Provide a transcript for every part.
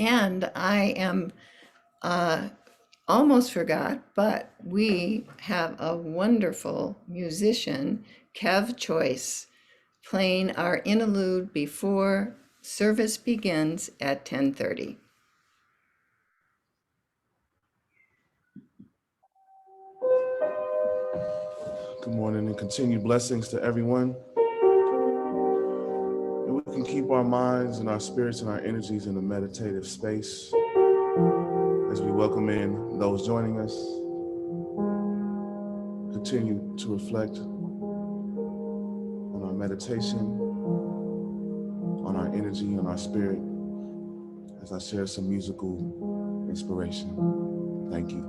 And I am almost forgot, but we have a wonderful musician, Kev Choice, playing our interlude before service begins at 10:30. Good morning and continued blessings to everyone. And we can keep our minds and our spirits and our energies in a meditative space as we welcome in those joining us. Continue to reflect on our meditation, on our energy, on our spirit, as I share some musical inspiration. Thank you.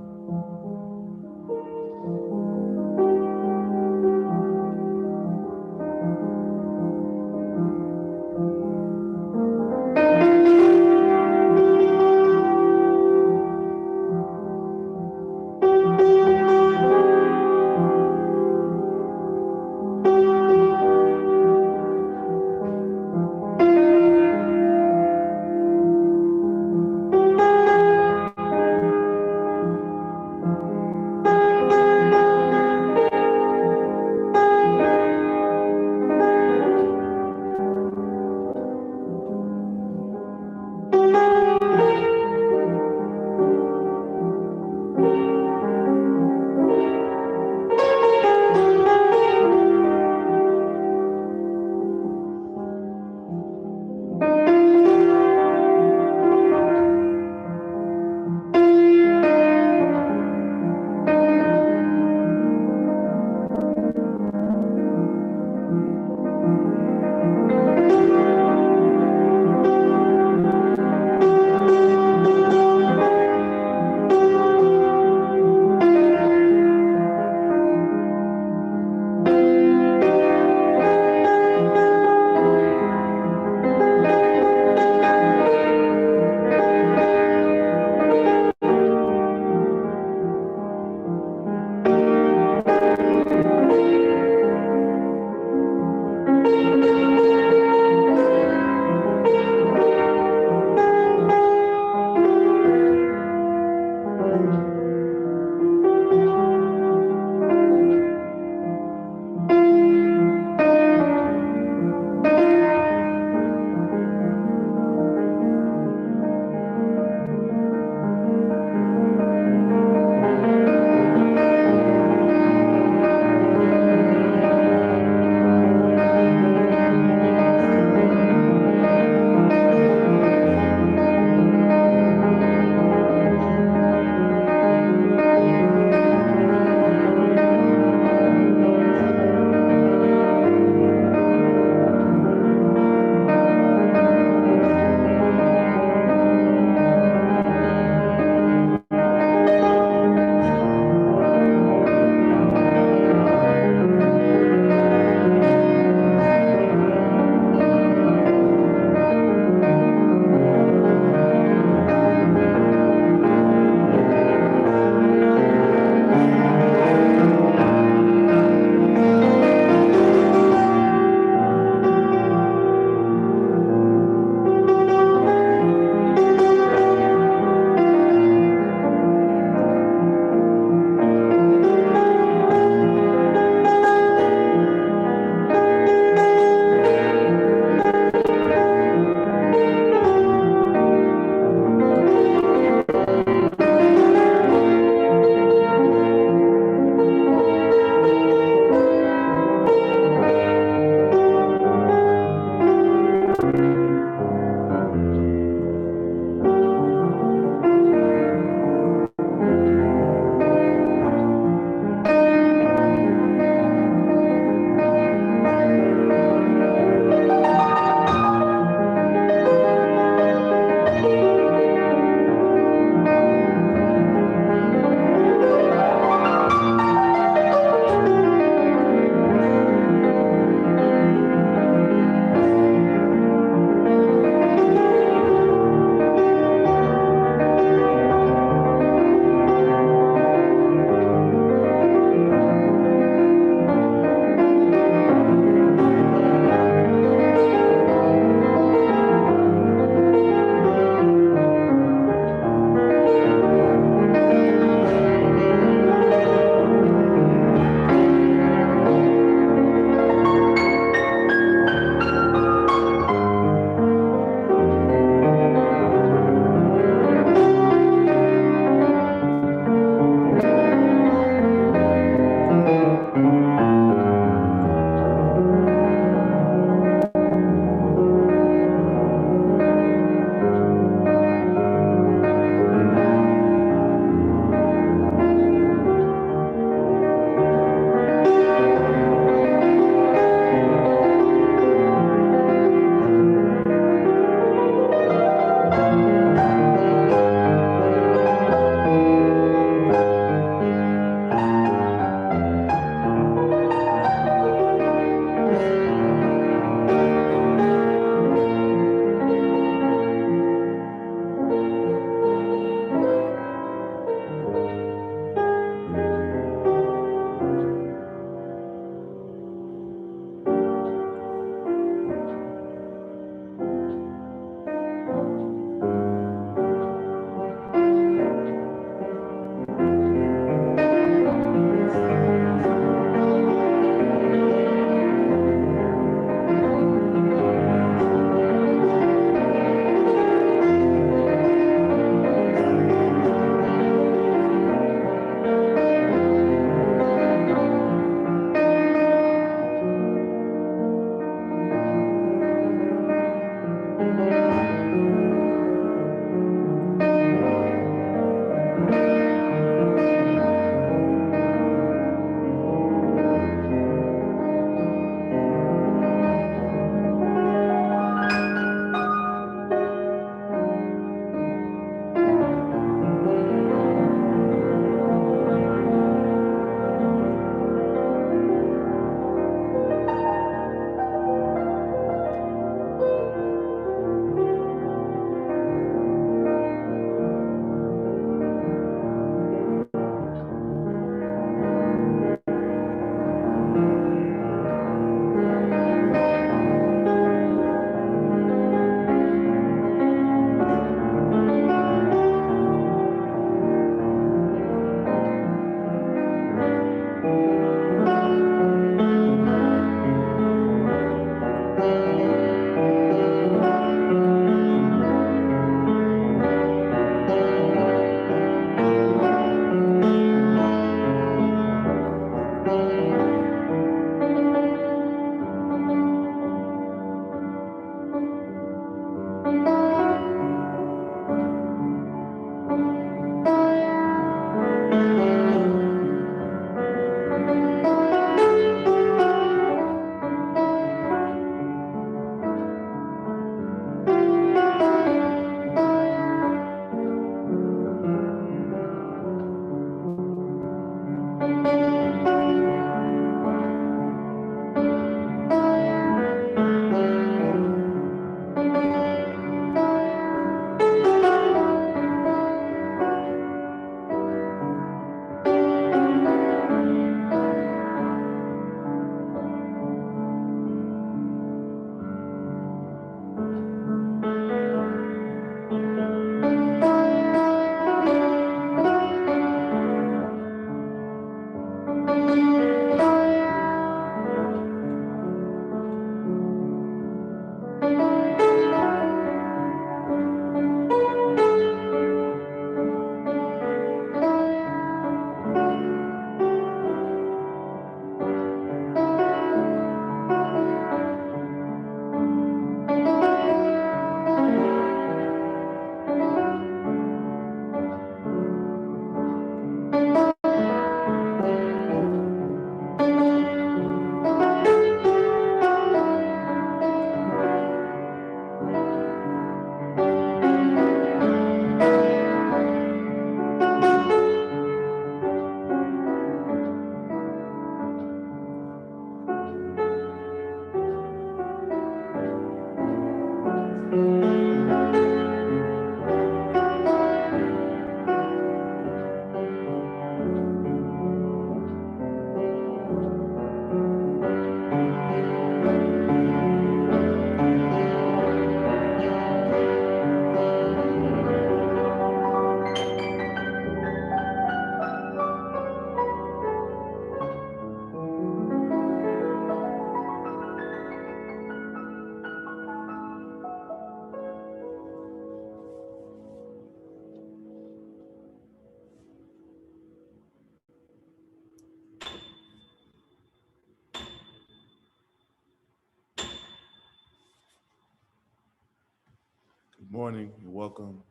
Good morning and welcome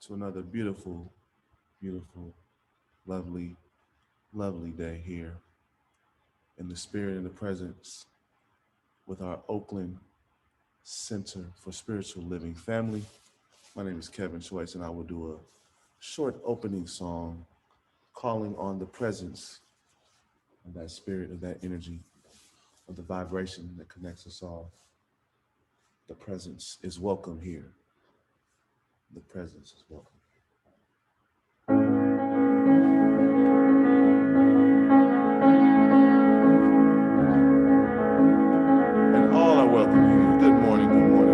to another beautiful, beautiful, lovely, lovely day here in the spirit and the presence with our Oakland Center for Spiritual Living family. My name is Kevin Schweitz, and I will do a short opening song calling on the presence of that spirit, of that energy, of the vibration that connects us all. The presence is welcome here. The presence is welcome. And all are welcome here. Good morning, good morning.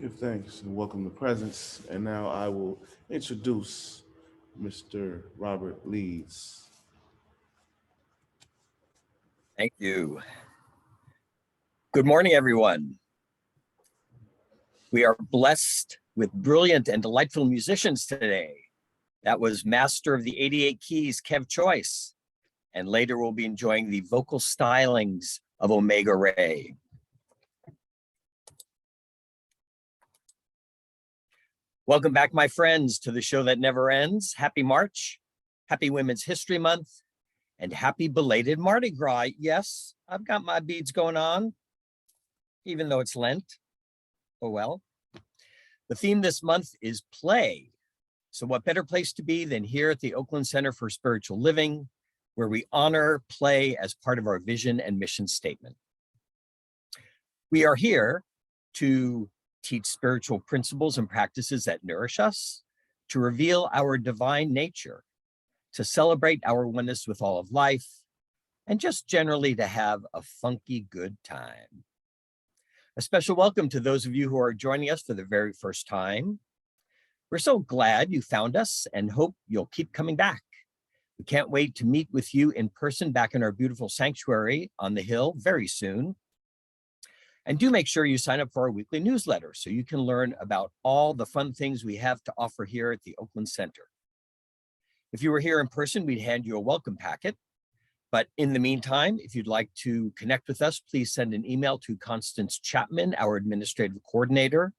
Give thanks and welcome the presence. And now I will introduce Mr. Robert Leeds. Thank you. Good morning, everyone. We are blessed with brilliant and delightful musicians today. That was master of the 88 keys, Kev Choice. And later we'll be enjoying the vocal stylings of Omega Ray. Welcome back, my friends, to the show that never ends. Happy March, happy Women's History Month, and happy belated Mardi Gras. Yes, I've got my beads going on, even though it's Lent. Oh well. The theme this month is play. So what better place to be than here at the Oakland Center for Spiritual Living, where we honor play as part of our vision and mission statement. We are here to teach spiritual principles and practices that nourish us, to reveal our divine nature, to celebrate our oneness with all of life, and just generally to have a funky good time. A special welcome to those of you who are joining us for the very first time. We're so glad you found us and hope you'll keep coming back. We can't wait to meet with you in person back in our beautiful sanctuary on the hill very soon. And do make sure you sign up for our weekly newsletter so you can learn about all the fun things we have to offer here at the Oakland Center. If you were here in person, we'd hand you a welcome packet. But in the meantime, if you'd like to connect with us, please send an email to Constance Chapman, our administrative coordinator,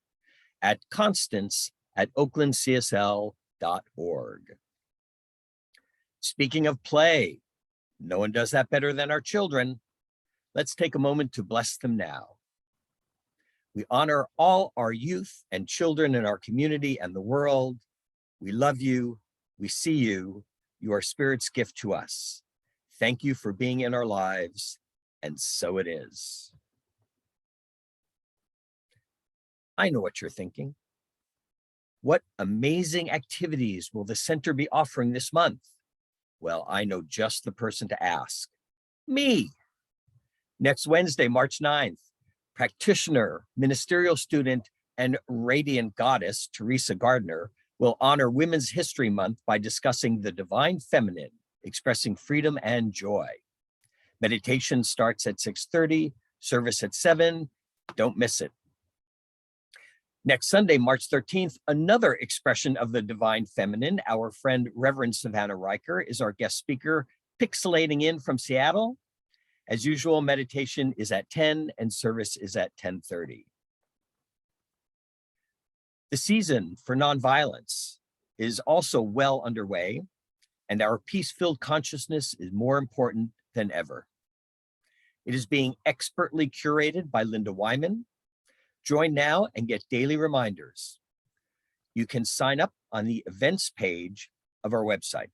at constance@oaklandcsl.org. Speaking of play, no one does that better than our children. Let's take a moment to bless them now. We honor all our youth and children in our community and the world. We love you. We see you. You are Spirit's gift to us. Thank you for being in our lives, and so it is. I know what you're thinking. What amazing activities will the center be offering this month? Well, I know just the person to ask. Me. Next Wednesday, March 9th, practitioner, ministerial student, and radiant goddess, Teresa Gardner, will honor Women's History Month by discussing the divine feminine, expressing freedom and joy. Meditation starts at 6:30, service at 7. Don't miss it. Next Sunday, March 13th, another expression of the divine feminine, our friend Reverend Savannah Riker is our guest speaker, pixelating in from Seattle. As usual, meditation is at 10 and service is at 10:30. The season for nonviolence is also well underway, and our peace-filled consciousness is more important than ever. It is being expertly curated by Linda Wyman. Join now and get daily reminders. You can sign up on the events page of our website.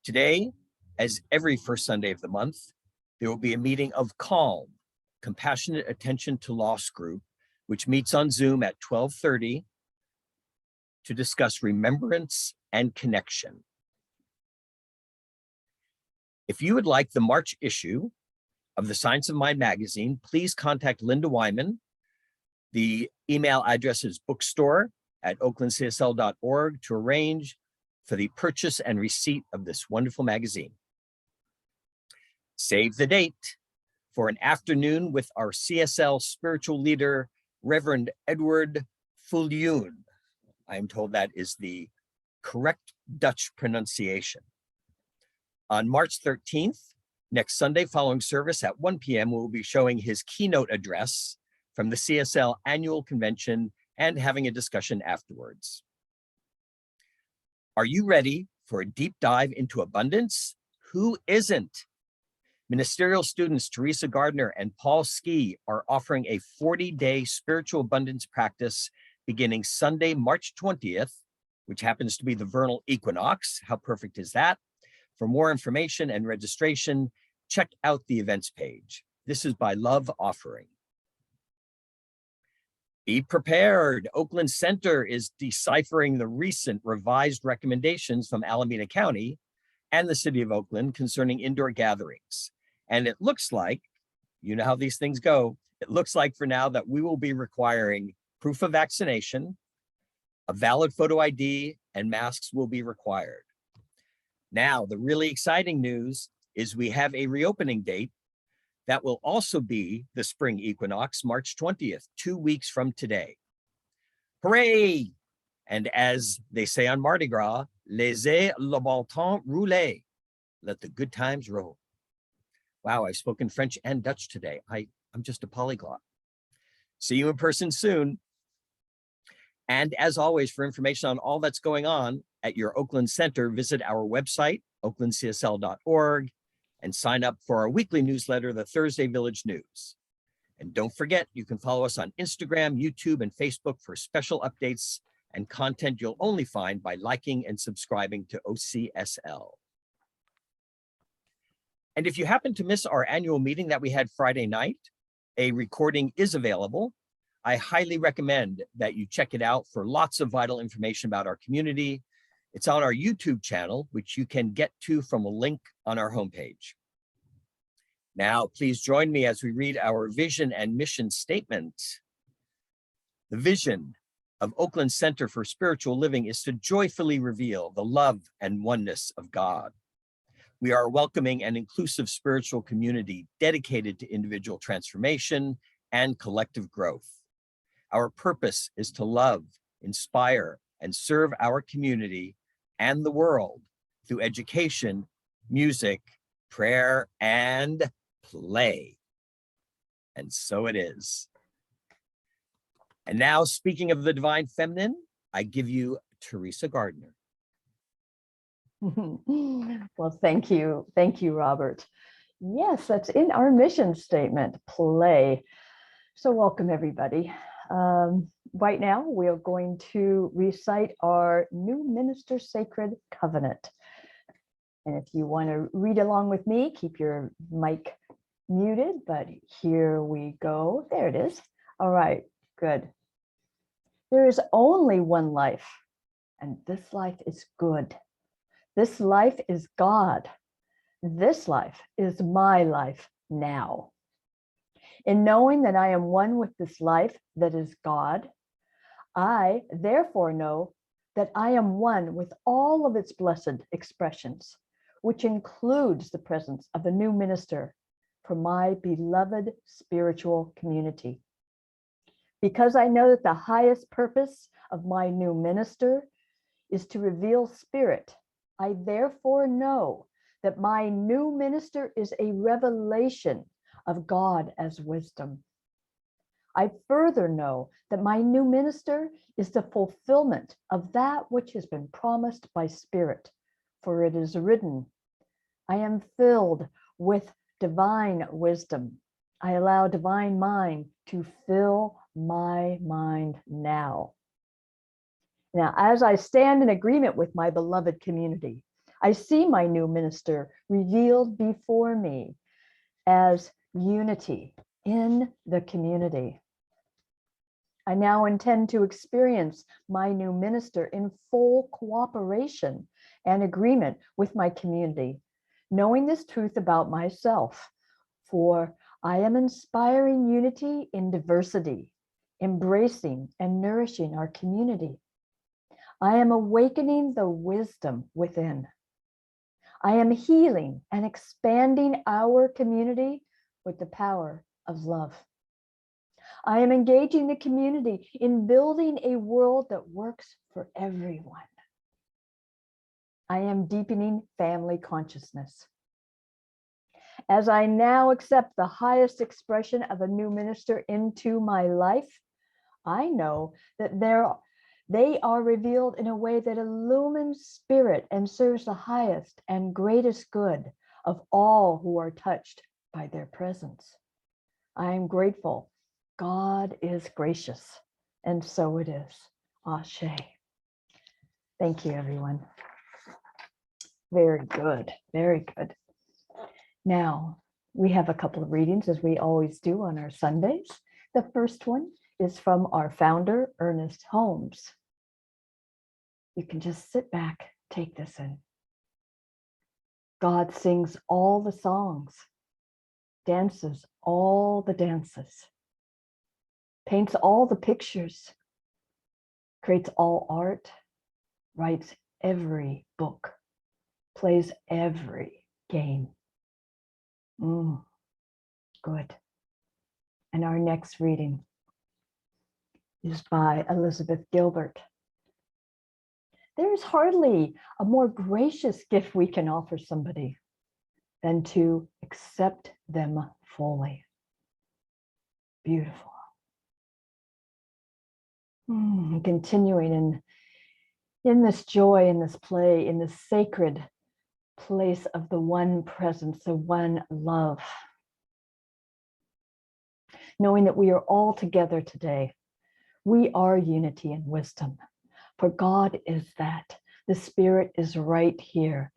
Today, as every first Sunday of the month, there will be a meeting of CALM, Compassionate Attention to Loss Group, which meets on Zoom at 12:30 to discuss remembrance and connection. If you would like the March issue of the Science of Mind magazine, please contact Linda Wyman. The email address is bookstore@oaklandcsl.org to arrange for the purchase and receipt of this wonderful magazine. Save the date for an afternoon with our CSL spiritual leader, Reverend Edward Fuljoen. I am told that is the correct Dutch pronunciation. On March 13th, next Sunday following service at 1 p.m., we'll be showing his keynote address from the CSL annual convention and having a discussion afterwards. Are you ready for a deep dive into abundance? Who isn't? Ministerial students Teresa Gardner and Paul Ski are offering a 40-day spiritual abundance practice beginning Sunday, March 20th, which happens to be the vernal equinox. How perfect is that? For more information and registration, check out the events page. This is by Love Offering. Be prepared. Oakland Center is deciphering the recent revised recommendations from Alameda County and the city of Oakland concerning indoor gatherings. And it looks like, you know how these things go, it looks like for now that we will be requiring proof of vaccination, a valid photo ID, and masks will be required. Now, the really exciting news is we have a reopening date that will also be the spring equinox, March 20th, 2 weeks from today. Hooray! And as they say on Mardi Gras, laissez le bon temps rouler. Let the good times roll. Wow, I've spoken French and Dutch today. I'm just a polyglot. See you in person soon. And as always, for information on all that's going on at your Oakland Center, visit our website, oaklandcsl.org. and sign up for our weekly newsletter, the Thursday Village News. And don't forget, you can follow us on Instagram, YouTube, and Facebook for special updates and content you'll only find by liking and subscribing to OCSL. And if you happen to miss our annual meeting that we had Friday night, a recording is available. I highly recommend that you check it out for lots of vital information about our community. It's on our YouTube channel, which you can get to from a link on our homepage. Now, please join me as we read our vision and mission statement. The vision of Oakland Center for Spiritual Living is to joyfully reveal the love and oneness of God. We are a welcoming and inclusive spiritual community dedicated to individual transformation and collective growth. Our purpose is to love, inspire, and serve our community and the world through education, music, prayer, and play. And so it is. And now, speaking of the divine feminine, I give you Teresa Gardner. Well, thank you. Thank you, Robert. Yes, that's in our mission statement, play. So welcome, everybody. Right now, we are going to recite our new minister sacred covenant. And if you want to read along with me, keep your mic muted, but here we go. There it is. All right, good. There is only one life, and this life is good. This life is God. This life is my life now. In knowing that I am one with this life that is God, I therefore know that I am one with all of its blessed expressions, which includes the presence of a new minister for my beloved spiritual community. Because I know that the highest purpose of my new minister is to reveal spirit, I therefore know that my new minister is a revelation of God as wisdom. I further know that my new minister is the fulfillment of that which has been promised by Spirit, for it is written, I am filled with divine wisdom. I allow divine mind to fill my mind now. Now, as I stand in agreement with my beloved community, I see my new minister revealed before me as unity in the community. I now intend to experience my new minister in full cooperation and agreement with my community, knowing this truth about myself, for I am inspiring unity in diversity, embracing and nourishing our community. I am awakening the wisdom within. I am healing and expanding our community with the power of love. I am engaging the community in building a world that works for everyone. I am deepening family consciousness. As I now accept the highest expression of a new minister into my life, I know that they are revealed in a way that illumines spirit and serves the highest and greatest good of all who are touched by their presence. I am grateful. God is gracious, and so it is. Ashe. Thank you, everyone. Very good, very good. Now, we have a couple of readings, as we always do on our Sundays. The first one is from our founder, Ernest Holmes. You can just sit back, take this in. God sings all the songs, dances all the dances, paints all the pictures, creates all art, writes every book, plays every game. Good. And our next reading is by Elizabeth Gilbert. There is hardly a more gracious gift we can offer somebody than to accept them fully. Beautiful. Continuing in this joy, in this play, in this sacred place of the one presence, the one love. Knowing that we are all together today. We are unity and wisdom. For God is that. The Spirit is right here.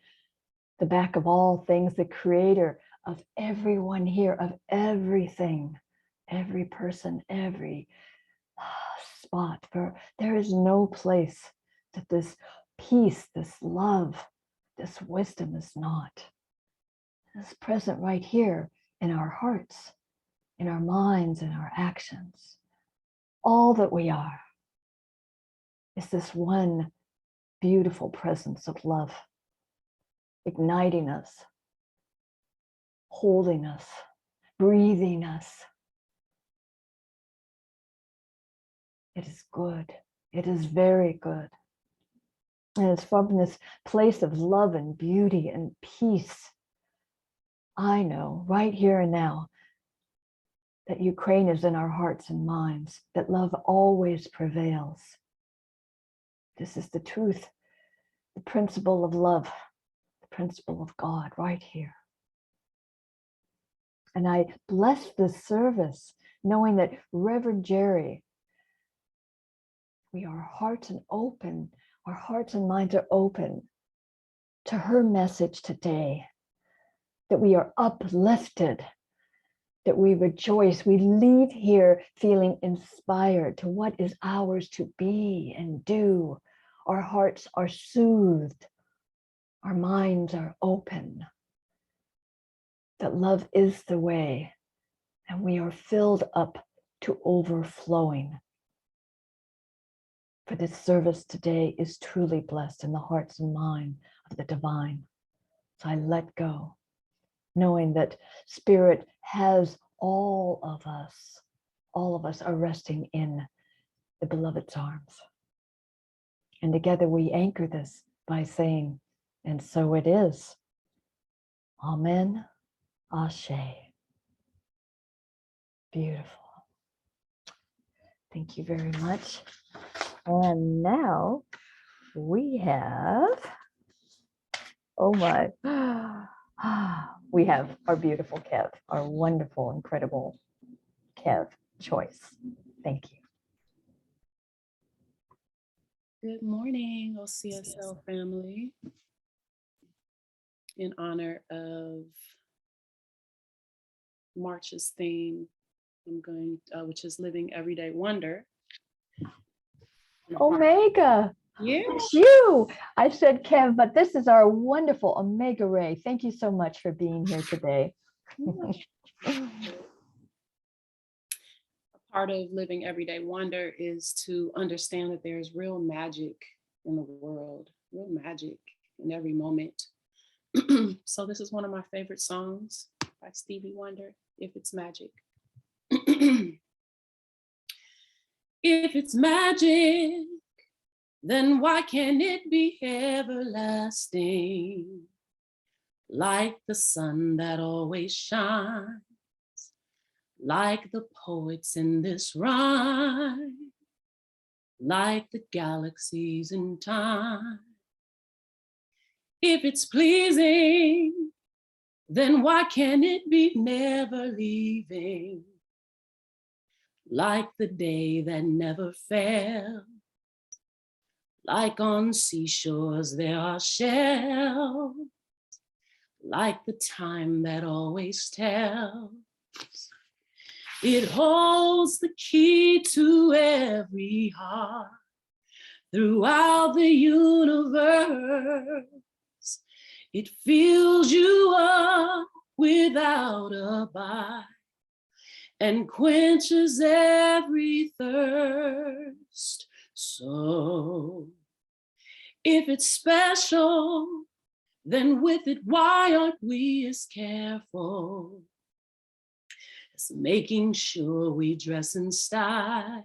The back of all things, the creator of everyone here, of everything, every person, every spot. For there is no place that this peace, this love, this wisdom is not. It's present right here in our hearts, in our minds, in our actions. All that we are is this one beautiful presence of love, igniting us, holding us, breathing us. It is good. It is very good. And it's from this place of love and beauty and peace. I know right here and now that Ukraine is in our hearts and minds, that love always prevails. This is the truth, the principle of love, the principle of God right here. And I bless this service, knowing that Reverend Geri, our hearts and minds are open to her message today, that we are uplifted, that we rejoice, we leave here feeling inspired to what is ours to be and do. Our hearts are soothed, our minds are open, that love is the way, and we are filled up to overflowing. For this service today is truly blessed in the hearts and mind of the divine. So I let go, knowing that Spirit has all of us are resting in the beloved's arms. And together we anchor this by saying, and so it is. Amen. Ashe. Beautiful. Thank you very much. And now we have, oh my, we have our beautiful Kev, our wonderful, incredible Kev Choice. Thank you. Good morning, OCSL family. In honor of March's theme, I'm going, which is Living Everyday Wonder. Omega. Yeah. It's you. I said Kev, but this is our wonderful Omega Ray. Thank you so much for being here today. Part of living everyday wonder is to understand that there's real magic in the world, real magic in every moment. So this is one of my favorite songs by Stevie Wonder, If It's Magic. If it's magic, then why can't it be everlasting? Like the sun that always shines, like the poets in this rhyme, like the galaxies in time. If it's pleasing, then why can't it be never leaving? Like the day that never fell, like on seashores there are shells, like the time that always tells. It holds the key to every heart throughout the universe. It fills you up without a bite and quenches every thirst. So if it's special, then with it, why aren't we as careful as making sure we dress in style,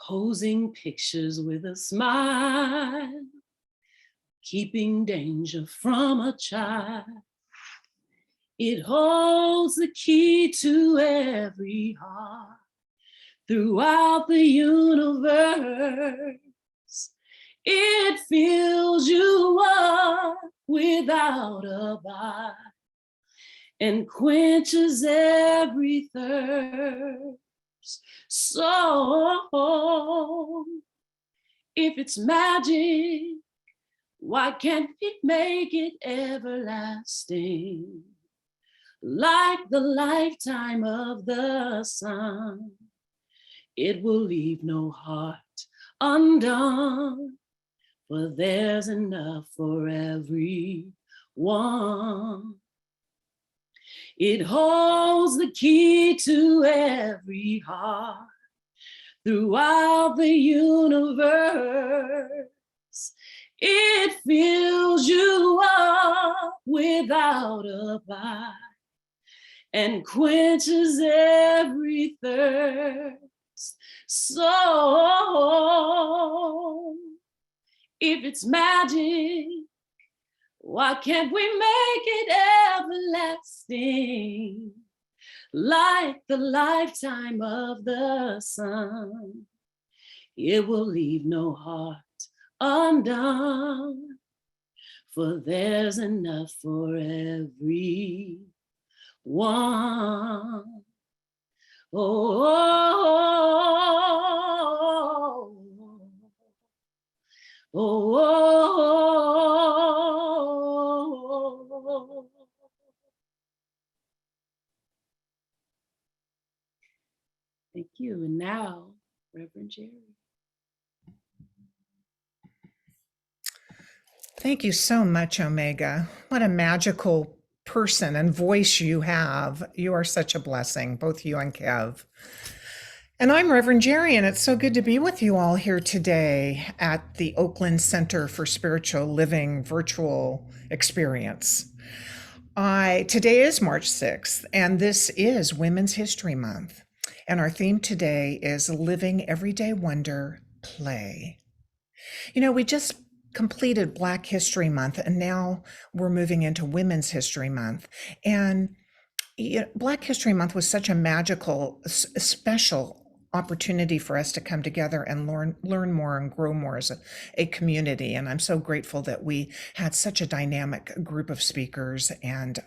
posing pictures with a smile, keeping danger from a child? It holds the key to every heart throughout the universe. It fills you up without a bite, and quenches every thirst. So if it's magic, why can't we make it everlasting? Like the lifetime of the sun, it will leave no heart undone, for there's enough for everyone. It holds the key to every heart throughout the universe. It fills you up without a bite and quenches every thirst. So if it's magic, why can't we make it everlasting? Like the lifetime of the sun, it will leave no heart undone, for there's enough for everyone. Thank you. And now, Reverend Geri. Thank you so much, Omega. What a magical person and voice you have. You are such a blessing, both you and Kev. And I'm Reverend Geri, and it's so good to be with you all here today at the Oakland Center for Spiritual Living virtual experience. Today is March 6th, and this is Women's History Month. And our theme today is Living Everyday Wonder, Play. You know, we just completed Black History Month, and now we're moving into Women's History Month. And Black History Month was such a magical, special opportunity for us to come together and learn more and grow more as a community. And I'm so grateful that we had such a dynamic group of speakers. And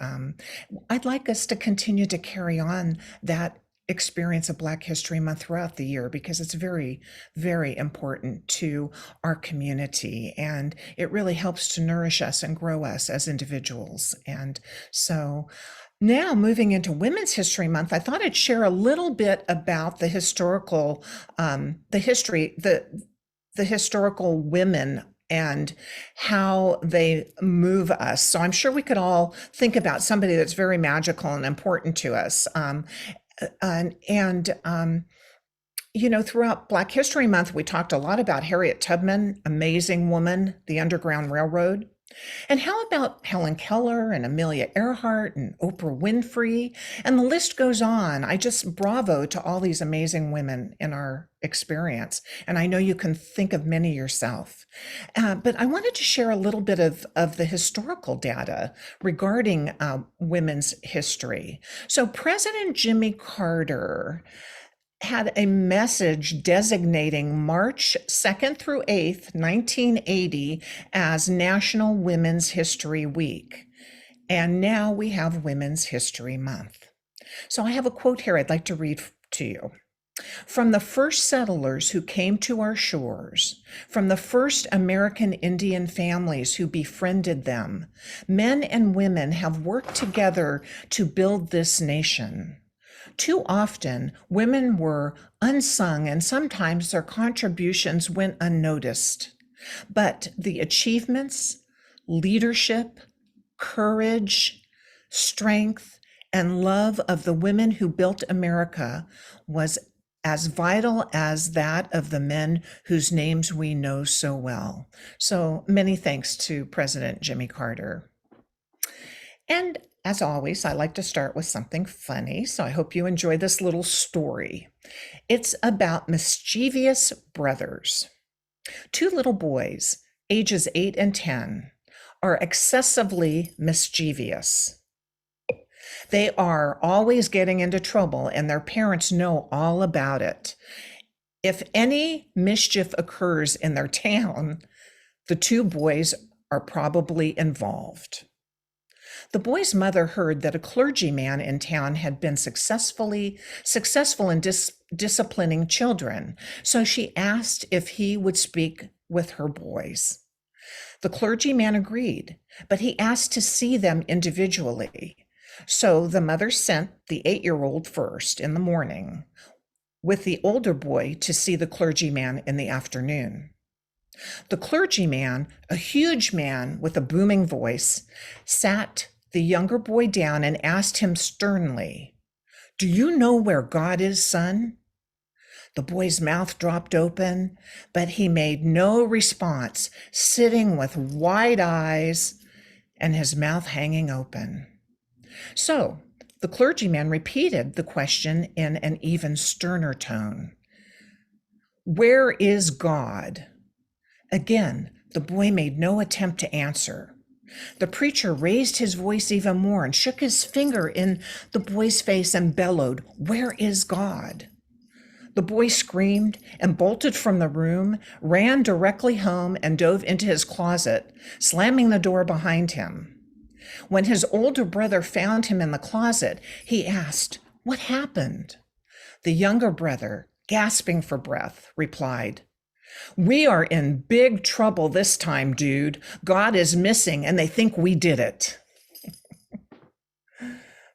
I'd like us to continue to carry on that experience of Black History Month throughout the year, because it's very, very important to our community, and it really helps to nourish us and grow us as individuals. And so now moving into Women's History Month, I thought I'd share a little bit about the historical, the historical women and how they move us. So I'm sure we could all think about somebody that's very magical and important to us. You know, throughout Black History Month, we talked a lot about Harriet Tubman, amazing woman, the Underground Railroad. And how about Helen Keller and Amelia Earhart and Oprah Winfrey? And the list goes on. I just bravo to all these amazing women in our experience. And I know you can think of many yourself. But I wanted to share a little bit of the historical data regarding women's history. So President Jimmy Carter had a message designating March 2nd through 8th, 1980 as National Women's History Week. And now we have Women's History Month. So I have a quote here I'd like to read to you. From the first settlers who came to our shores, from the first American Indian families who befriended them, men and women have worked together to build this nation. Too often, women were unsung, and sometimes their contributions went unnoticed. But the achievements, leadership, courage, strength, and love of the women who built America was as vital as that of the men whose names we know so well. So many thanks to President Jimmy Carter. And as always, I like to start with something funny, so I hope you enjoy this little story. It's about Mischievous Brothers. Two little boys, ages 8 and 10, are excessively mischievous. They are always getting into trouble, and their parents know all about it. If any mischief occurs in their town, the two boys are probably involved. The boy's mother heard that a clergyman in town had been successful in disciplining children, so she asked if he would speak with her boys. The clergyman agreed, but he asked to see them individually. So the mother sent the 8-year-old first in the morning, with the older boy to see the clergyman in the afternoon. The clergyman, a huge man with a booming voice, sat the younger boy down and asked him sternly, "Do you know where God is, son?" The boy's mouth dropped open, but he made no response, sitting with wide eyes and his mouth hanging open. So the clergyman repeated the question in an even sterner tone. "Where is God?" Again, the boy made no attempt to answer. The preacher raised his voice even more and shook his finger in the boy's face and bellowed, "Where is God?" The boy screamed and bolted from the room, ran directly home, and dove into his closet, slamming the door behind him. When his older brother found him in the closet, he asked, "What happened?" The younger brother, gasping for breath, replied, "We are in big trouble this time, dude. God is missing, and they think we did it."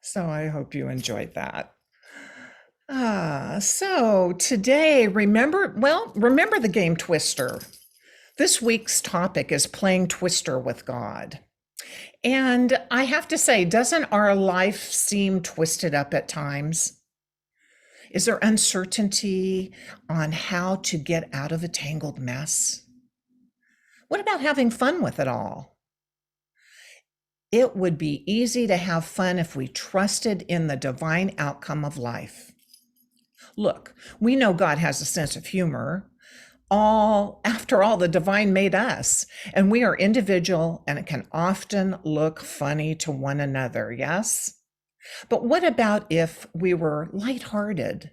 So I hope you enjoyed that. So today, remember the game Twister. This week's topic is playing Twister with God. And I have to say, doesn't our life seem twisted up at times? Is there uncertainty on how to get out of a tangled mess? What about having fun with it all? It would be easy to have fun if we trusted in the divine outcome of life. Look, we know God has a sense of humor. After all, the divine made us, and we are individual, and it can often look funny to one another, yes? But what about if we were lighthearted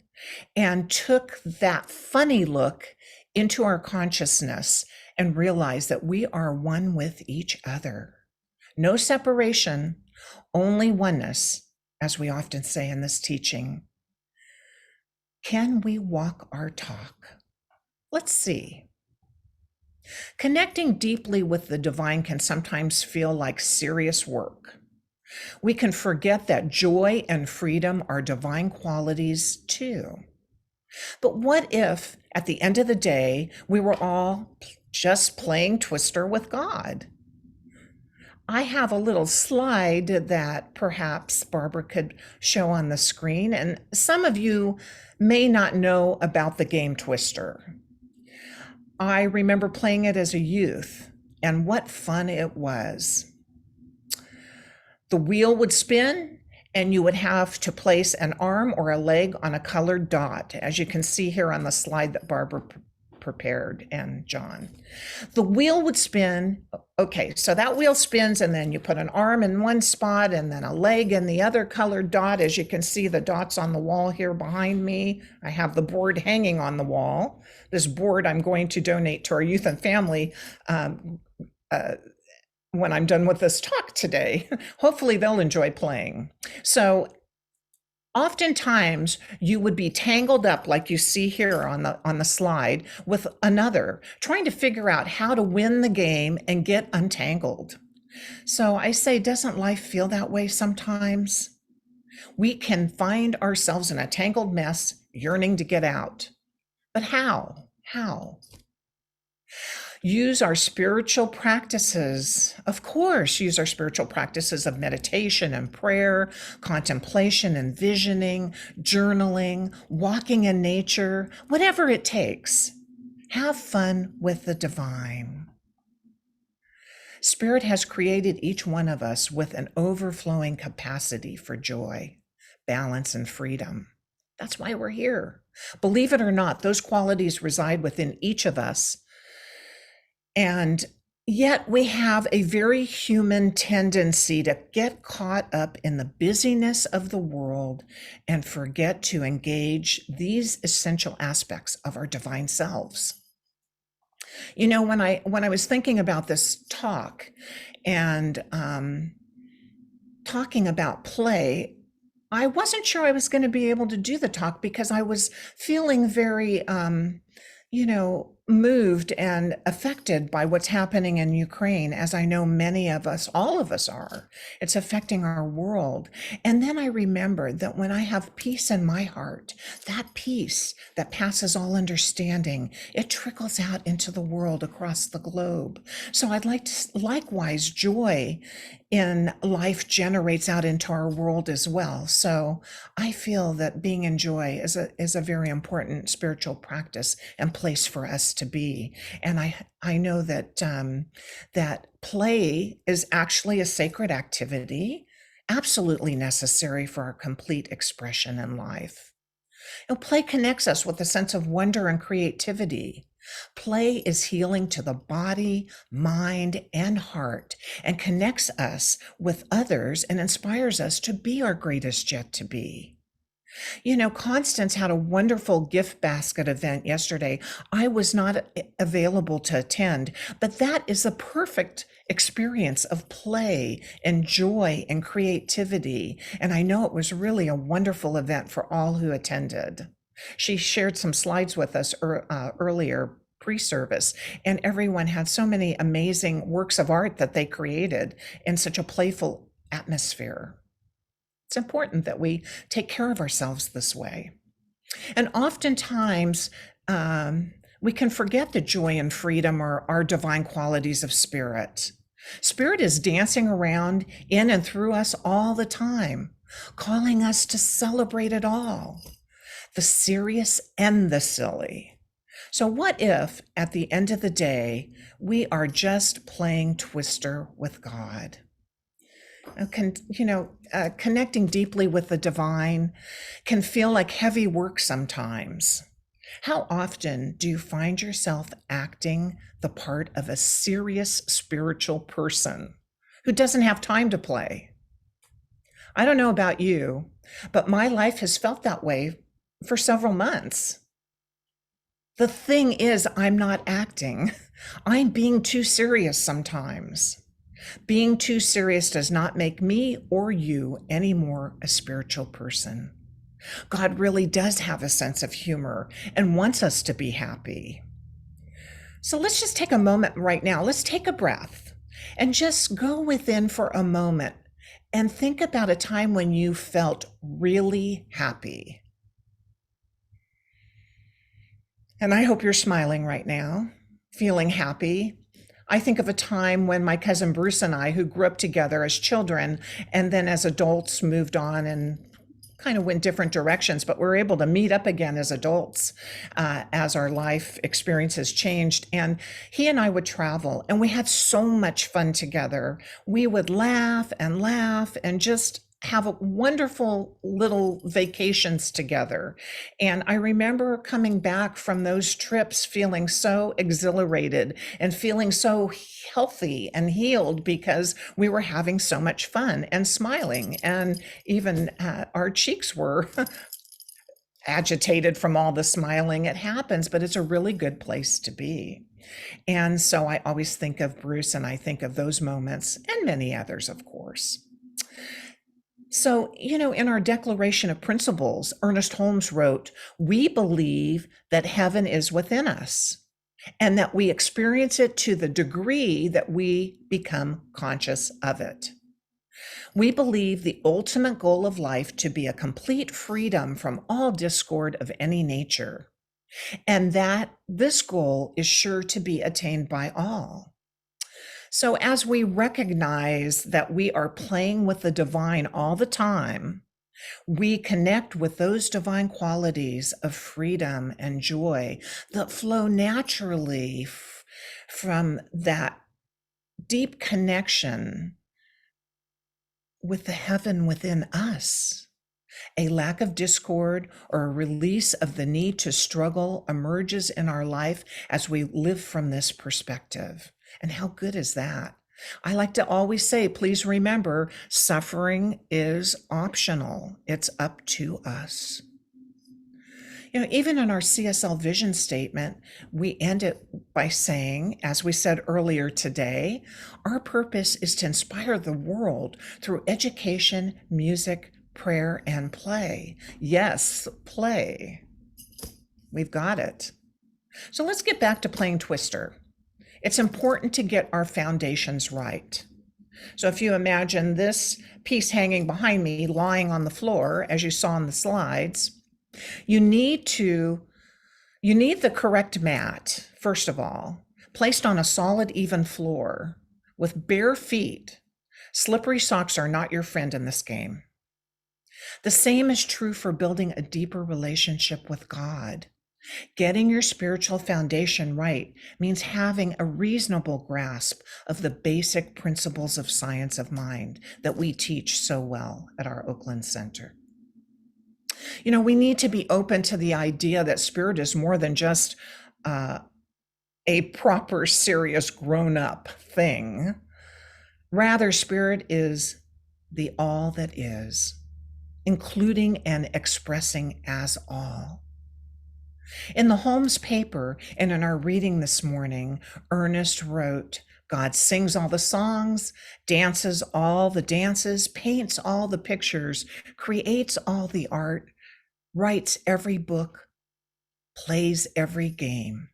and took that funny look into our consciousness and realized that we are one with each other? No separation, only oneness, as we often say in this teaching. Can we walk our talk? Let's see. Connecting deeply with the divine can sometimes feel like serious work. We can forget that joy and freedom are divine qualities too. But what if, at the end of the day, we were all just playing Twister with God? I have a little slide that perhaps Barbara could show on the screen, and some of you may not know about the game Twister. I remember playing it as a youth, and what fun it was. The wheel would spin, and you would have to place an arm or a leg on a colored dot, as you can see here on the slide that Barbara prepared and John. The wheel would spin. Okay, so that wheel spins, and then you put an arm in one spot and then a leg in the other colored dot. As you can see, the dots on the wall here behind me. I have the board hanging on the wall. This board I'm going to donate to our youth and family when I'm done with this talk today. Hopefully they'll enjoy playing. So oftentimes you would be tangled up, like you see here on the slide, with another, trying to figure out how to win the game and get untangled. So I say, doesn't life feel that way sometimes? We can find ourselves in a tangled mess, yearning to get out. But how? How? Use our spiritual practices. Of course, use our spiritual practices of meditation and prayer, contemplation and visioning, journaling, walking in nature, whatever it takes. Have fun with the divine. Spirit has created each one of us with an overflowing capacity for joy, balance, and freedom. That's why we're here. Believe it or not, those qualities reside within each of us. And yet we have a very human tendency to get caught up in the busyness of the world and forget to engage these essential aspects of our divine selves. You know, when I was thinking about this talk and talking about play, I wasn't sure I was going to be able to do the talk because I was feeling very, moved and affected by what's happening in Ukraine, as I know many of us, all of us are. It's affecting our world. And then I remembered that when I have peace in my heart, that peace that passes all understanding, it trickles out into the world across the globe. So I'd like to, likewise, joy in life generates out into our world as well. So I feel that being in joy is a very important spiritual practice and place for us to be. And I know that that play is actually a sacred activity, absolutely necessary for our complete expression in life. Play connects us with a sense of wonder and creativity. Play is healing to the body, mind, and heart, and connects us with others and inspires us to be our greatest yet to be. You know, Constance had a wonderful gift basket event yesterday. I was not available to attend, but that is a perfect experience of play and joy and creativity. And I know it was really a wonderful event for all who attended. She shared some slides with us earlier pre-service, and everyone had so many amazing works of art that they created in such a playful atmosphere. It's important that we take care of ourselves this way. And oftentimes, we can forget the joy and freedom or our divine qualities of spirit. Spirit is dancing around in and through us all the time, calling us to celebrate it all, the serious and the silly. So what if at the end of the day, we are just playing Twister with God? Connecting deeply with the divine can feel like heavy work sometimes. How often do you find yourself acting the part of a serious spiritual person who doesn't have time to play? I don't know about you, but my life has felt that way for several months. The thing is, I'm not acting. I'm being too serious sometimes. Being too serious does not make me or you any more a spiritual person. God really does have a sense of humor and wants us to be happy. So let's just take a moment right now. Let's take a breath and just go within for a moment and think about a time when you felt really happy. And I hope you're smiling right now, feeling happy. I think of a time when my cousin Bruce and I, who grew up together as children and then as adults moved on and kind of went different directions, but we're able to meet up again as adults as our life experiences changed. And he and I would travel and we had so much fun together. We would laugh and just have a wonderful little vacations together. And I remember coming back from those trips feeling so exhilarated and feeling so healthy and healed because we were having so much fun and smiling. And even our cheeks were agitated from all the smiling. It happens, but it's a really good place to be. And so I always think of Bruce and I think of those moments and many others, of course. So, in our Declaration of Principles, Ernest Holmes wrote, "We believe that heaven is within us and that we experience it to the degree that we become conscious of it. We believe the ultimate goal of life to be a complete freedom from all discord of any nature, and that this goal is sure to be attained by all. So as we recognize that we are playing with the divine all the time, we connect with those divine qualities of freedom and joy that flow naturally from that deep connection with the heaven within us. A lack of discord or a release of the need to struggle emerges in our life as we live from this perspective. And how good is that? I like to always say, please remember, suffering is optional. It's up to us. Even in our CSL vision statement, we end it by saying, as we said earlier today, our purpose is to inspire the world through education, music, prayer, and play. Yes, play. We've got it. So let's get back to playing Twister. It's important to get our foundations right. So if you imagine this piece hanging behind me, lying on the floor, as you saw in the slides, you need the correct mat, first of all, placed on a solid, even floor with bare feet. Slippery socks are not your friend in this game. The same is true for building a deeper relationship with God. Getting your spiritual foundation right means having a reasonable grasp of the basic principles of science of mind that we teach so well at our Oakland Center. We need to be open to the idea that spirit is more than just a proper, serious, grown-up thing. Rather, spirit is the all that is, including and expressing as all. In the Holmes paper and in our reading this morning, Ernest wrote, God sings all the songs, dances all the dances, paints all the pictures, creates all the art, writes every book, plays every game.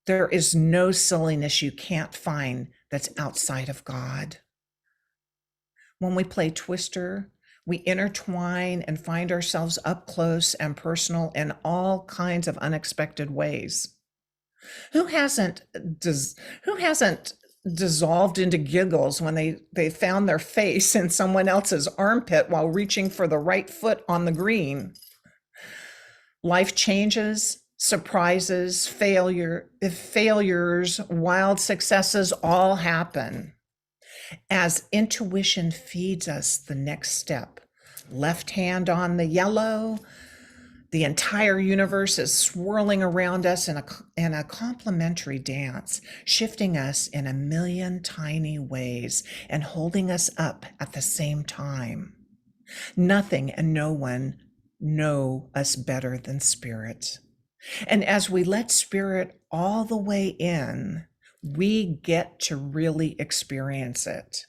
There is no silliness you can't find that's outside of God. When we play Twister, we intertwine and find ourselves up close and personal in all kinds of unexpected ways. Who hasn't dissolved into giggles when they found their face in someone else's armpit while reaching for the right foot on the green? Life changes, surprises, failures, wild successes all happen as intuition feeds us the next step. Left hand on the yellow, the entire universe is swirling around us in a complementary dance, shifting us in a million tiny ways and holding us up at the same time. Nothing and no one know us better than spirit. And as we let spirit all the way in, we get to really experience it.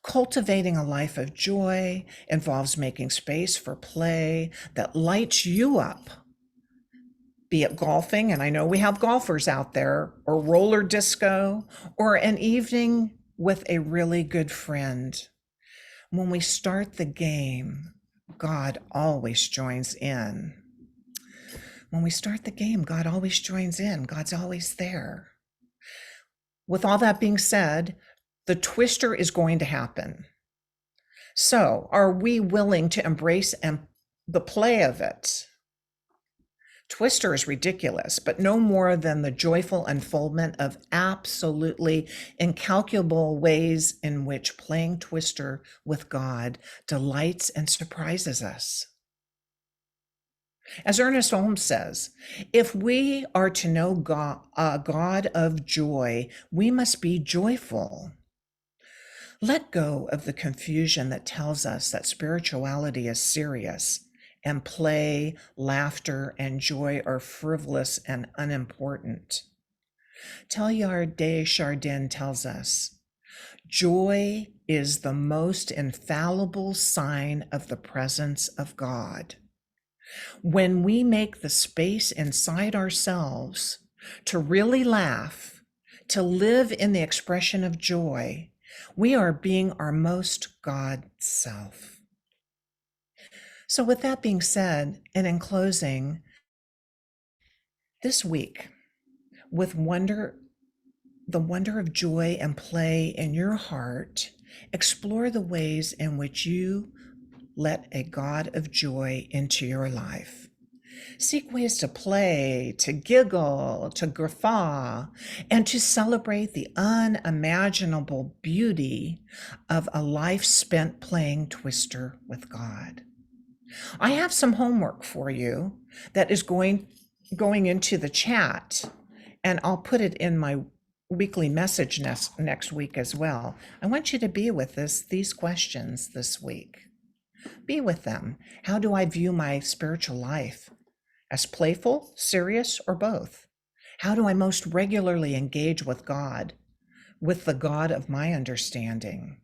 Cultivating a life of joy involves making space for play that lights you up, be it golfing, and I know we have golfers out there, or roller disco, or an evening with a really good friend. When we start the game, God always joins in. When we start the game, God always joins in. God's always there. With all that being said, the twister is going to happen. So, are we willing to embrace the play of it? Twister is ridiculous, but no more than the joyful unfoldment of absolutely incalculable ways in which playing Twister with God delights and surprises us. As Ernest Holmes says, if we are to know God, a God of joy, we must be joyful. Let go of the confusion that tells us that spirituality is serious and play, laughter, and joy are frivolous and unimportant. Teilhard de Chardin tells us, joy is the most infallible sign of the presence of God. When we make the space inside ourselves to really laugh, to live in the expression of joy, we are being our most God self. So with that being said, and in closing, this week, with the wonder of joy and play in your heart, explore the ways in which you let a God of joy into your life. Seek ways to play, to giggle, to guffaw, and to celebrate the unimaginable beauty of a life spent playing Twister with God. I have some homework for you that is going into the chat, and I'll put it in my weekly message next week as well. I want you to be with these questions this week. Be with them. How do I view my spiritual life? As playful, serious, or both? How do I most regularly engage with God, with the God of my understanding?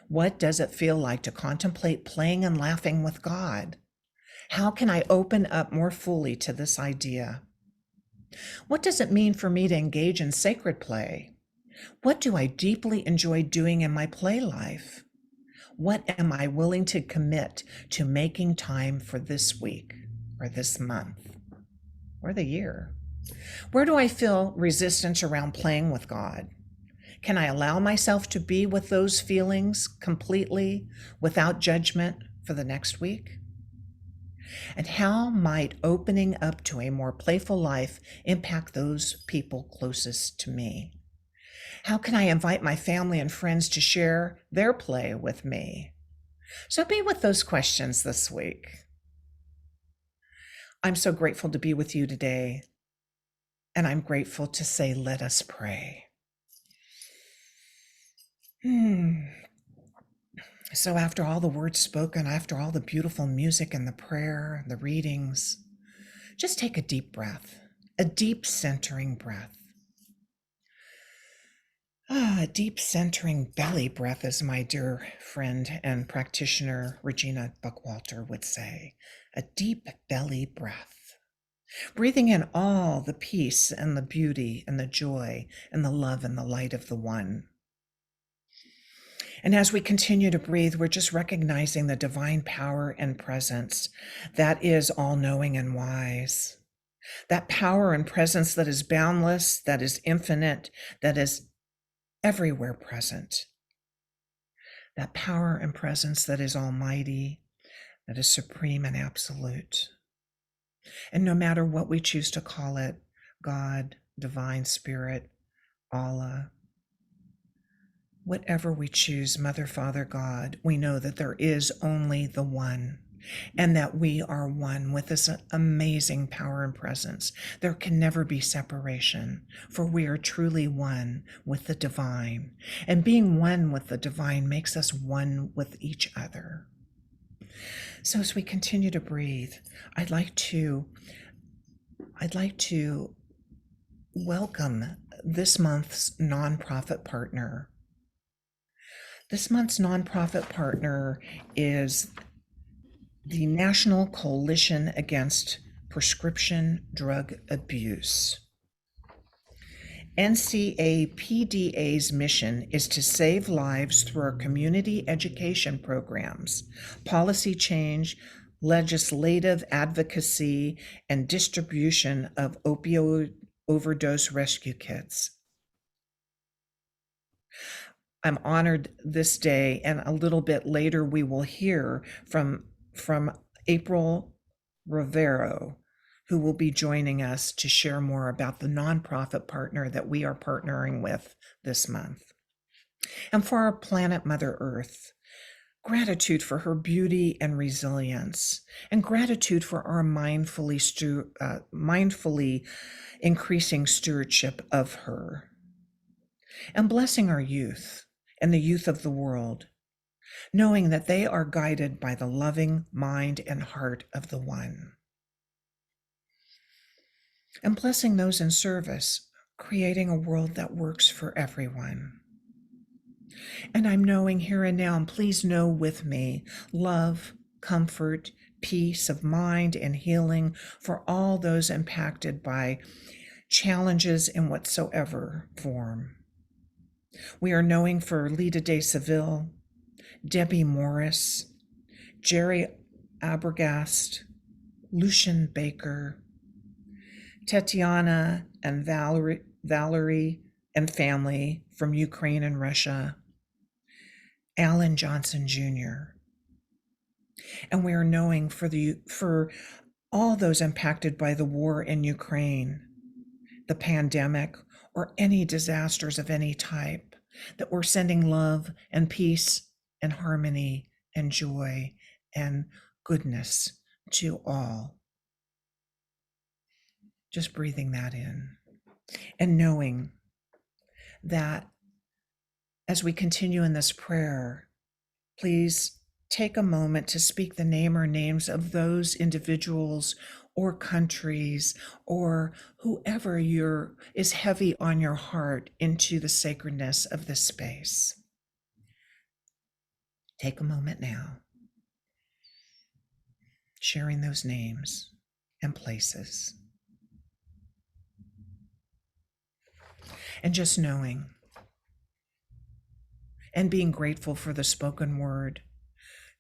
What does it feel like to contemplate playing and laughing with God? How can I open up more fully to this idea? What does it mean for me to engage in sacred play? What do I deeply enjoy doing in my play life? What am I willing to commit to making time for this week or this month or the year? Where do I feel resistance around playing with God? Can I allow myself to be with those feelings completely without judgment for the next week? And how might opening up to a more playful life impact those people closest to me? How can I invite my family and friends to share their play with me? So be with those questions this week. I'm so grateful to be with you today, and I'm grateful to say, let us pray. So after all the words spoken, after all the beautiful music and the prayer, the readings, just take a deep breath, a deep centering breath. A deep centering belly breath, as my dear friend and practitioner Regina Buckwalter would say, a deep belly breath. Breathing in all the peace and the beauty and the joy and the love and the light of the one. And as we continue to breathe, we're just recognizing the divine power and presence that is all-knowing and wise. That power and presence that is boundless, that is infinite, that is everywhere present. That power and presence that is almighty, that is supreme and absolute. And no matter what we choose to call it, God, divine spirit, Allah, whatever we choose, Mother, Father, God, we know that there is only the one, and that we are one with this amazing power and presence. There can never be separation, for we are truly one with the divine. And being one with the divine makes us one with each other. So as we continue to breathe, I'd like to welcome this month's nonprofit partner. This month's nonprofit partner is the National Coalition Against Prescription Drug Abuse. NCAPDA's mission is to save lives through our community education programs, policy change, legislative advocacy, and distribution of opioid overdose rescue kits. I'm honored this day, and a little bit later we will hear from April Rivero, who will be joining us to share more about the nonprofit partner that we are partnering with this month. And for our planet Mother Earth, gratitude for her beauty and resilience, and gratitude for our mindfully increasing stewardship of her, and blessing our youth and the youth of the world, knowing that they are guided by the loving mind and heart of the one. And blessing those in service, creating a world that works for everyone. And I'm knowing here and now, and please know with me, love, comfort, peace of mind, and healing for all those impacted by challenges in whatsoever form. We are knowing for Lita De Seville, Debbie Morris, Jerry Abergast, Lucian Baker, Tatiana and Valerie and family from Ukraine and Russia, Alan Johnson Jr. And we are knowing for all those impacted by the war in Ukraine, the pandemic, or any disasters of any type, that we're sending love and peace and harmony and joy and goodness to all. Just breathing that in and knowing that as we continue in this prayer, please take a moment to speak the name or names of those individuals or countries or whoever is heavy on your heart into the sacredness of this space. Take a moment now, sharing those names and places. And just knowing and being grateful for the spoken word,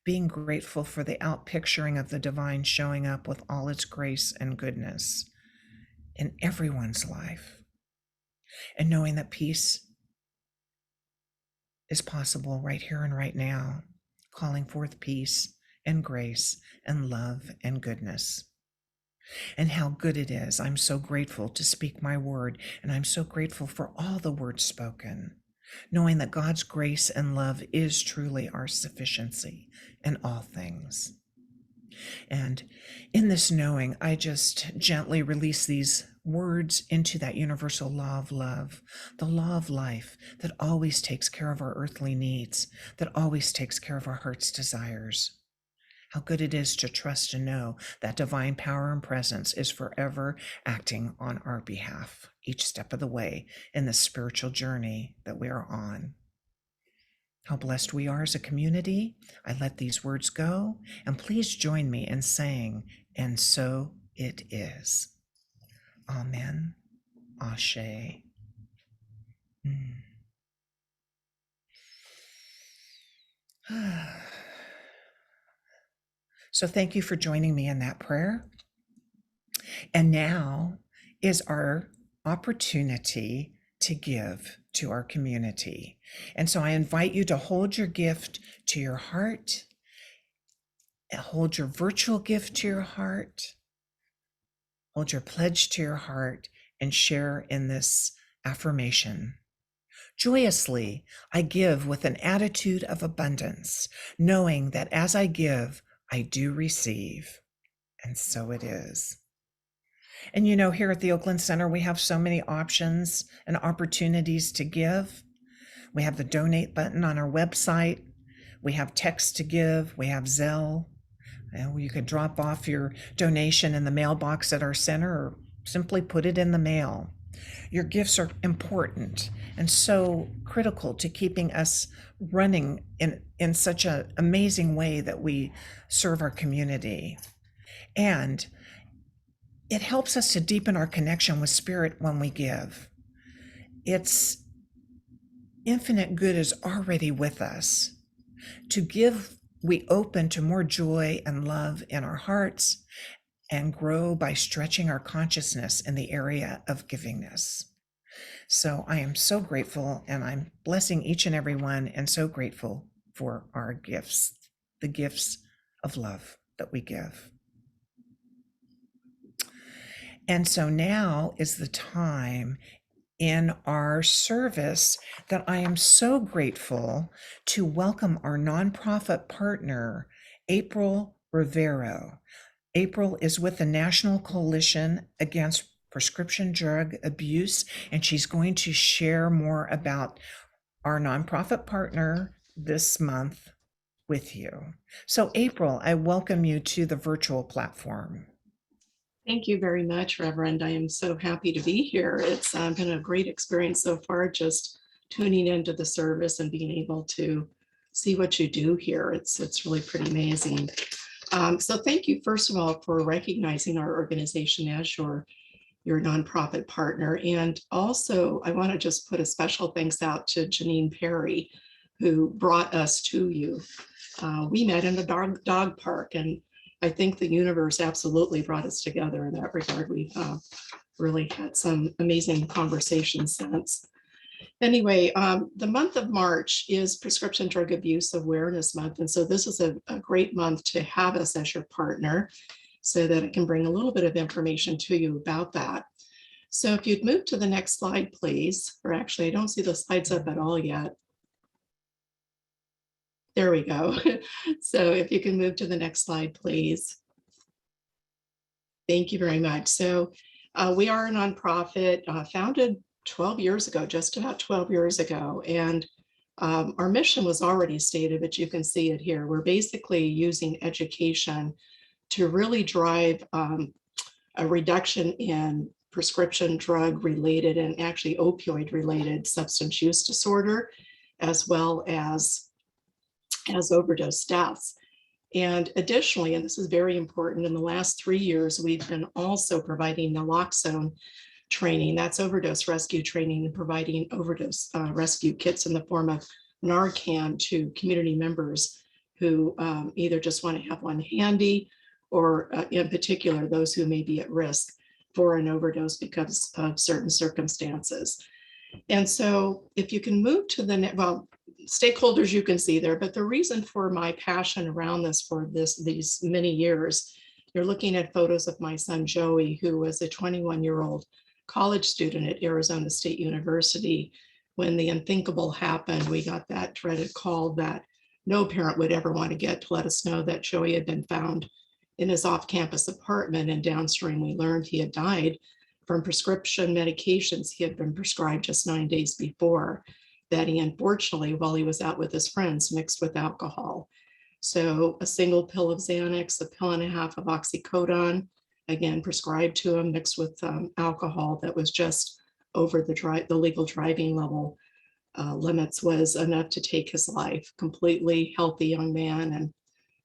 being grateful for the outpicturing of the divine showing up with all its grace and goodness in everyone's life, and knowing that peace is possible right here and right now, calling forth peace and grace and love and goodness. And how good it is. I'm so grateful to speak my word, and I'm so grateful for all the words spoken, knowing that God's grace and love is truly our sufficiency in all things. And in this knowing, I just gently release these words into that universal law of love, the law of life that always takes care of our earthly needs, that always takes care of our heart's desires. How good it is to trust and know that divine power and presence is forever acting on our behalf each step of the way in the spiritual journey that we are on. How blessed we are as a community. I let these words go, and please join me in saying, and so it is. Amen. Ashe. So thank you for joining me in that prayer. And now is our opportunity to give to our community. And so I invite you to hold your gift to your heart, hold your virtual gift to your heart, hold your pledge to your heart, and share in this affirmation. Joyously, I give with an attitude of abundance, knowing that as I give, I do receive. And so it is. And here at the Oakland Center, we have so many options and opportunities to give. We have the donate button on our website. We have text to give. We have Zelle. You can drop off your donation in the mailbox at our center or simply put it in the mail. Your gifts are important and so critical to keeping us running in such an amazing way that we serve our community. And it helps us to deepen our connection with Spirit when we give. Its infinite good is already with us. To give, we open to more joy and love in our hearts and grow by stretching our consciousness in the area of givingness. So I am so grateful, and I'm blessing each and every one, and so grateful for our gifts, the gifts of love that we give. And so now is the time in our service that I am so grateful to welcome our nonprofit partner, April Rivero. April is with the National Coalition Against Prescription Drug Abuse, and she's going to share more about our nonprofit partner this month with you. So April, I welcome you to the virtual platform. Thank you very much, Reverend. I am so happy to be here. It's been a great experience so far, just tuning into the service and being able to see what you do here. It's really pretty amazing. So thank you, first of all, for recognizing our organization as your nonprofit partner. And also, I want to just put a special thanks out to Janine Perry, who brought us to you. We met in the dog park, and I think the universe absolutely brought us together in that regard. We've really had some amazing conversations since. Anyway, the month of March is Prescription Drug Abuse Awareness Month. And so this is a great month to have us as your partner so that it can bring a little bit of information to you about that. So if you'd move to the next slide, please, or actually, I don't see the slides up at all yet. There we go. So if you can move to the next slide, please. Thank you very much. So we are a nonprofit founded 12 years ago, just about 12 years ago. And Our mission was already stated, but you can see it here. We're basically using education to really drive a reduction in prescription drug related and actually opioid related substance use disorder, as well as overdose deaths. And additionally, and this is very important, in the last 3 years, we've been also providing naloxone training, that's overdose rescue training, and providing overdose rescue kits in the form of Narcan to community members who either just want to have one handy, or in particular, those who may be at risk for an overdose because of certain circumstances. And so if you can move to the next, well, stakeholders you can see there, but the reason for my passion around this for these many years, you're looking at photos of my son Joey, who was a 21-year-old college student at Arizona State University. When the unthinkable happened, we got that dreaded call that no parent would ever want to get, to let us know that Joey had been found in his off-campus apartment, and downstream we learned he had died from prescription medications he had been prescribed just 9 days before, that he unfortunately, while he was out with his friends, mixed with alcohol. So a single pill of Xanax, a pill and a half of oxycodone, again prescribed to him, mixed with alcohol that was just over the legal driving level limits, was enough to take his life. Completely healthy young man, and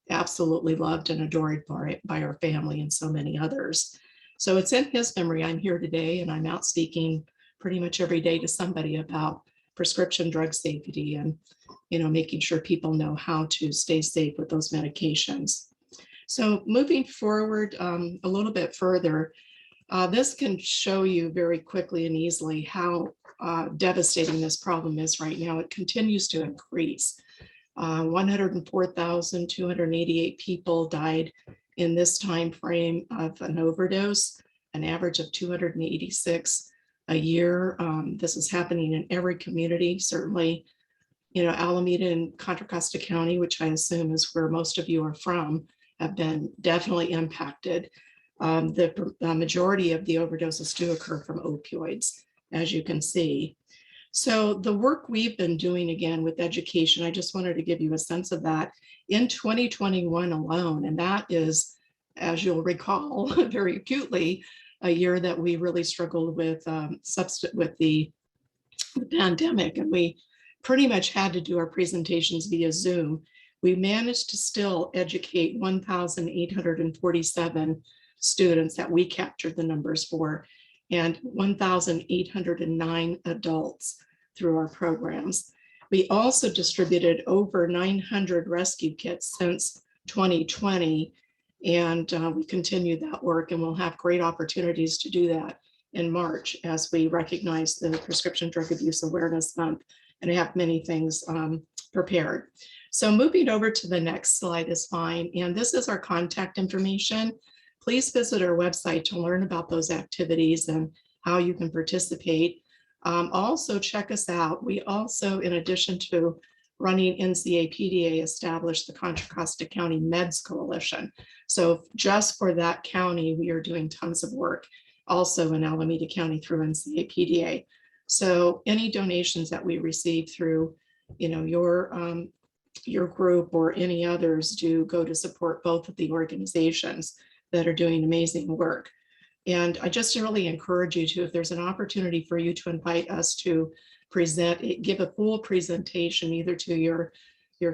absolutely loved and adored by our family and so many others. So it's in his memory I'm here today, and I'm out speaking pretty much every day to somebody about prescription drug safety, and making sure people know how to stay safe with those medications. So moving forward a little bit further, this can show you very quickly and easily how devastating this problem is right now. It continues to increase. 104,288 people died in this time frame of an overdose, an average of 286 a year. This is happening in every community, certainly, Alameda and Contra Costa County, which I assume is where most of you are from, have been definitely impacted. The majority of the overdoses do occur from opioids, as you can see. So the work we've been doing, again, with education, I just wanted to give you a sense of that in 2021 alone. And that is, as you'll recall very acutely, a year that we really struggled with the pandemic, and we pretty much had to do our presentations via Zoom. We managed to still educate 1,847 students that we captured the numbers for, and 1,809 adults through our programs. We also distributed over 900 rescue kits since 2020, and we continue that work, and we'll have great opportunities to do that in March as we recognize the Prescription Drug Abuse Awareness Month, and I have many things prepared. So moving over to the next slide is fine, and this is our contact information. Please visit our website to learn about those activities and how you can participate. Also check us out. We also, in addition to running NCAPDA, established the Contra Costa County Meds Coalition. So just for that county, we are doing tons of work also in Alameda County through NCAPDA. So any donations that we receive through, your group or any others do go to support both of the organizations that are doing amazing work. And I just really encourage you to, if there's an opportunity for you to invite us to present, give a full presentation either to your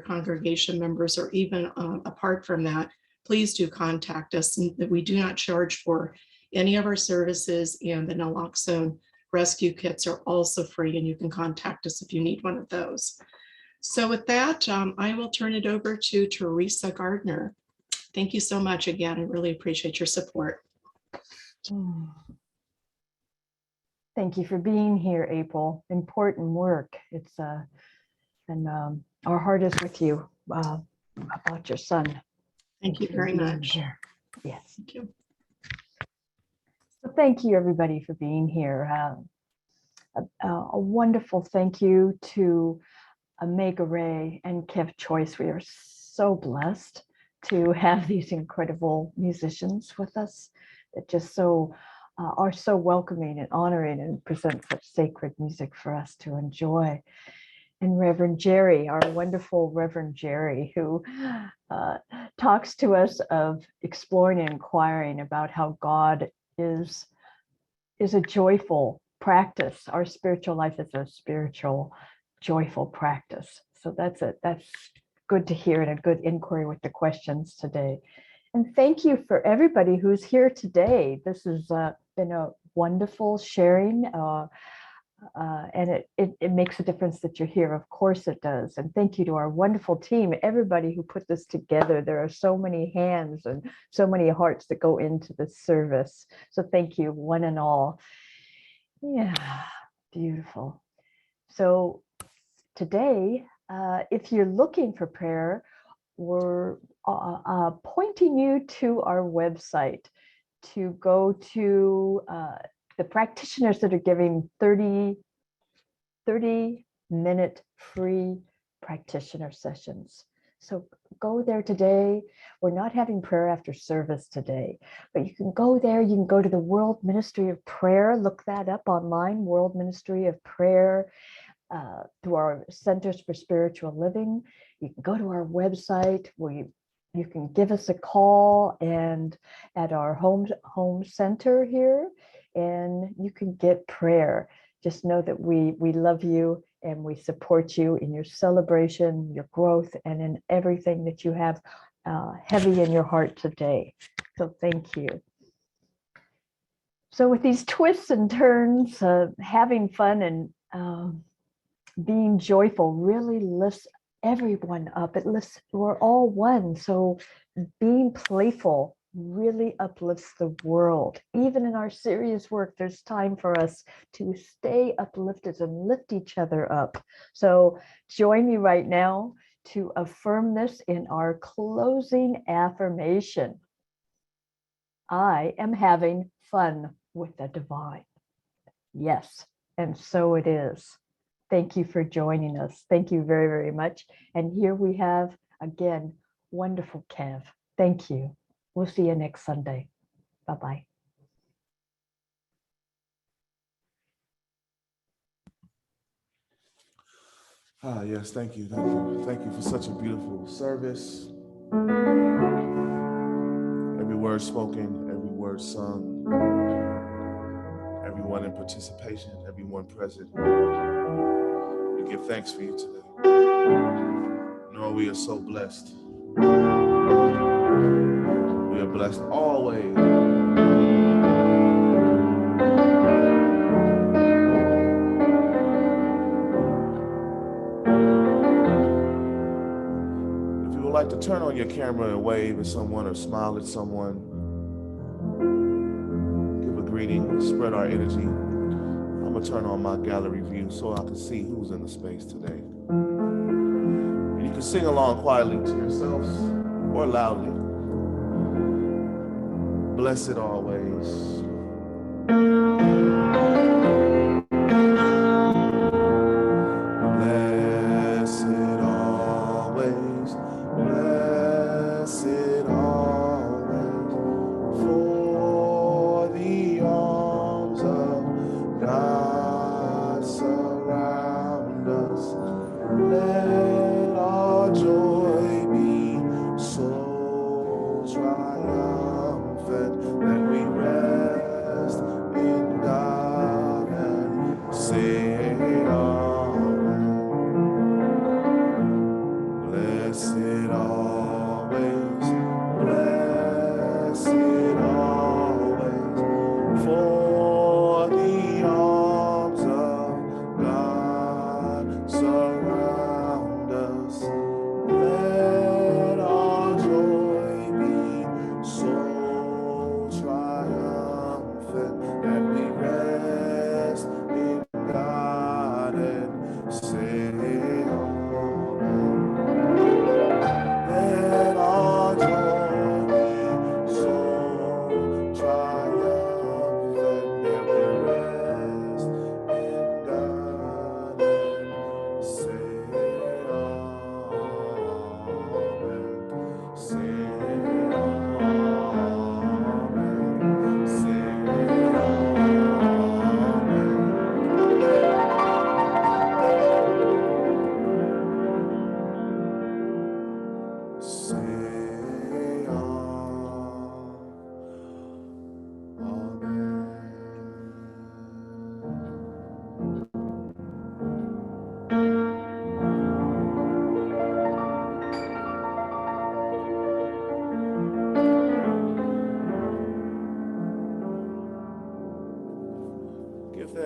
congregation members or even apart from that, please do contact us. And we do not charge for any of our services, and the naloxone rescue kits are also free, and you can contact us if you need one of those. So with that, I will turn it over to Teresa Gardner. Thank you so much again. I really appreciate your support. Thank you for being here, April. Important work. It's and our heart is with you about your son. Thank you very much. Yes. Thank you. So thank you, everybody, for being here. A wonderful thank you to Omega Ray and Kev Choice. We are so blessed to have these incredible musicians with us that just are so welcoming and honoring and present such sacred music for us to enjoy. and Reverend Geri, our wonderful Reverend Geri, who talks to us of exploring and inquiring about how God is a joyful practice. Our spiritual life is a spiritual, joyful practice. So that's good to hear, and a good inquiry with the questions today. And thank you for everybody who's here today. This has been a wonderful sharing. And it makes a difference that you're here. Of course it does. And thank you to our wonderful team, everybody who put this together. There are so many hands and so many hearts that go into this service. So thank you, one and all. Yeah, beautiful. So today, if you're looking for prayer, we're pointing you to our website to go to the practitioners that are giving 30-minute free practitioner sessions. So go there today. We're not having prayer after service today, but you can go there. You can go to the World Ministry of Prayer. Look that up online, World Ministry of Prayer, through our Centers for Spiritual Living. You can go to our website where you can give us a call and at our home center here, and you can get prayer. Just know that we love you and we support you in your celebration, your growth, and in everything that you have heavy in your heart today. So thank you. So with these twists and turns, having fun and being joyful really lifts everyone up. It lifts, we're all one. So being playful really uplifts the world. Even in our serious work, there's time for us to stay uplifted and lift each other up. So join me right now to affirm this in our closing affirmation. I am having fun with the divine. Yes, and so it is. Thank you for joining us. Thank you very, very much. And here we have, again, wonderful Kev. Thank you. We'll see you next Sunday. Bye-bye. Yes, thank you. Thank you. Thank you for such a beautiful service. Every word spoken, every word sung, everyone in participation, everyone present. We give thanks for you today. Lord, we are so blessed. We are blessed always. If you would like to turn on your camera and wave at someone or smile at someone, give a greeting, spread our energy. I'm gonna turn on my gallery view so I can see who's in the space today. And you can sing along quietly to yourselves or loudly. Blessed always. Blessed always, blessed always, for the arms of God surround us. Let our joy be so triumphant that we rest in God and say, blessed always, blessed always, for the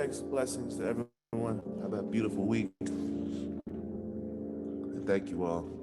checks. Blessings to everyone. Have a beautiful week. And thank you all.